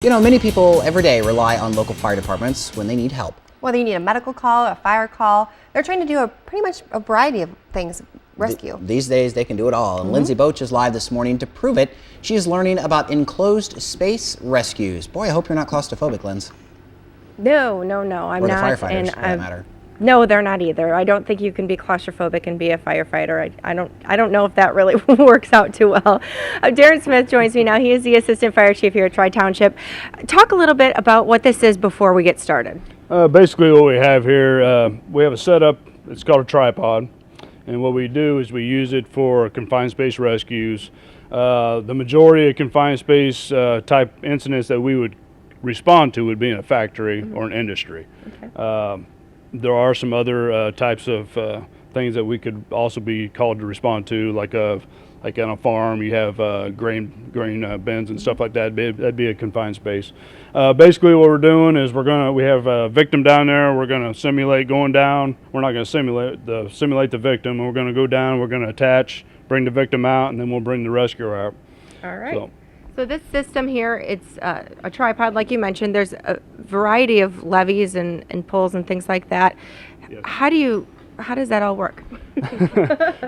You know, many people every day rely on local fire departments when they need help. Whether you need a medical call, a fire call, they're trying to do pretty much a variety of things, rescue. These days they can do it all. And Lindsey Boetsch is live this morning to prove it. She is learning about enclosed space rescues. Boy, I hope you're not claustrophobic, Linz. No, I'm or not. Or the firefighters, for that matter. No, they're not either. I don't think you can be claustrophobic and be a firefighter. I don't know if that really works out too well. Darren Smith joins me now. He is the assistant fire chief here at Tri-Township. Talk a little bit about what this is before we get started. Basically what we have here, we have a setup, it's called a tripod. And what we do is we use it for confined space rescues. The majority of confined space type incidents that we would respond to would be in a factory or an industry. Okay. There are some other types of things that we could also be called to respond to, like on a farm, you have grain bins and stuff like that. That'd be a confined space. Basically, what we're doing is we have a victim down there. We're going to simulate going down. We're not going to simulate the victim. We're going to go down. We're going to attach, bring the victim out, and then we'll bring the rescuer out. All right. So this system here, it's a tripod, like you mentioned. There's a variety of levies and pulls and things like that. Yes. How does that all work?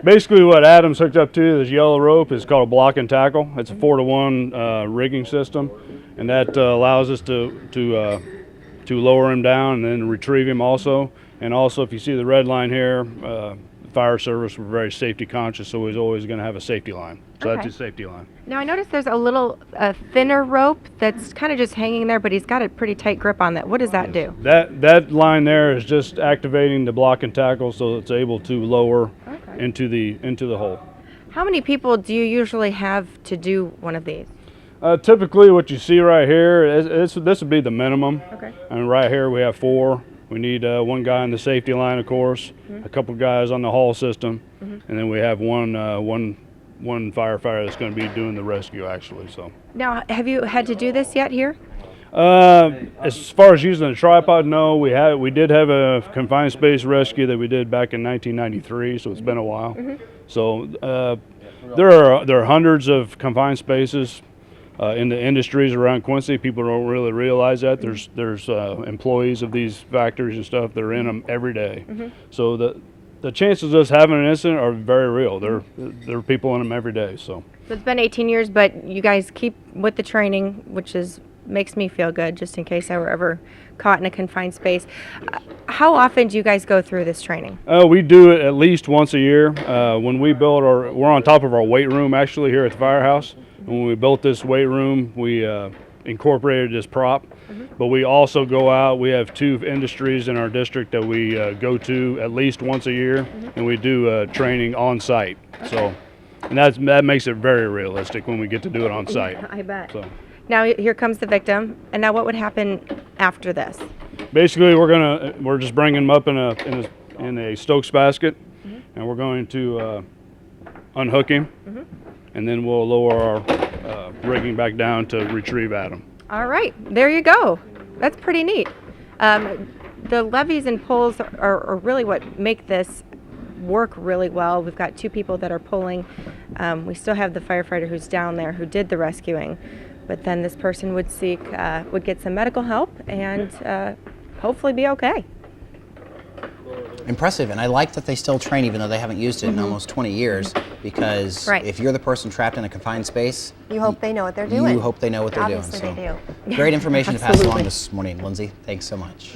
Basically, what Adam's hooked up to is yellow rope. It's called a block and tackle. It's a 4-to-1 rigging system, and that allows us to lower him down and then retrieve him also. And also, if you see the red line here, fire service, we're very safety conscious, so we're always going to have a safety line. So okay. That's your safety line. Now I noticed there's a little thinner rope that's kind of just hanging there, but he's got a pretty tight grip on that. What does that do? That line there is just activating the block and tackle so it's able to lower into the hole. How many people do you usually have to do one of these? Typically what you see right here, this would be the minimum. Okay. And right here we have 4. We need one guy on the safety line, of course, a couple guys on the haul system, and then we have one firefighter that's going to be doing the rescue, actually. So. Now, have you had to do this yet here? As far as using a tripod, no. We did have a confined space rescue that we did back in 1993, so it's been a while. So there are hundreds of confined spaces. In the industries around Quincy, people don't really realize that. There's employees of these factories and stuff that are in them every day. So the chances of us having an incident are very real. There are people in them every day. So it's been 18 years, but you guys keep with the training, which makes me feel good, just in case I were ever caught in a confined space. How often do you guys go through this training? We do it at least once a year. When we build we're on top of our weight room actually here at the firehouse. When we built this weight room, we incorporated this prop, but we also go out. We have 2 industries in our district that we go to at least once a year, and we do training on site. So, and that makes it very realistic when we get to do it on site. I bet. So. Now here comes the victim, and now what would happen after this? Basically, we're just bringing them up in a Stokes basket, and we're going to unhook him. And then we'll lower our rigging back down to retrieve Adam. All right, there you go. That's pretty neat. The levies and pulls are really what make this work really well. We've got 2 people that are pulling. We still have the firefighter who's down there who did the rescuing, but then this person would get some medical help and hopefully be okay. Impressive, and I like that they still train even though they haven't used it in almost 20 years, because if you're the person trapped in a confined space, you hope they know what they're doing. You hope they know what they're doing. Obviously they do. Great information to pass along this morning, Lindsey. Thanks so much.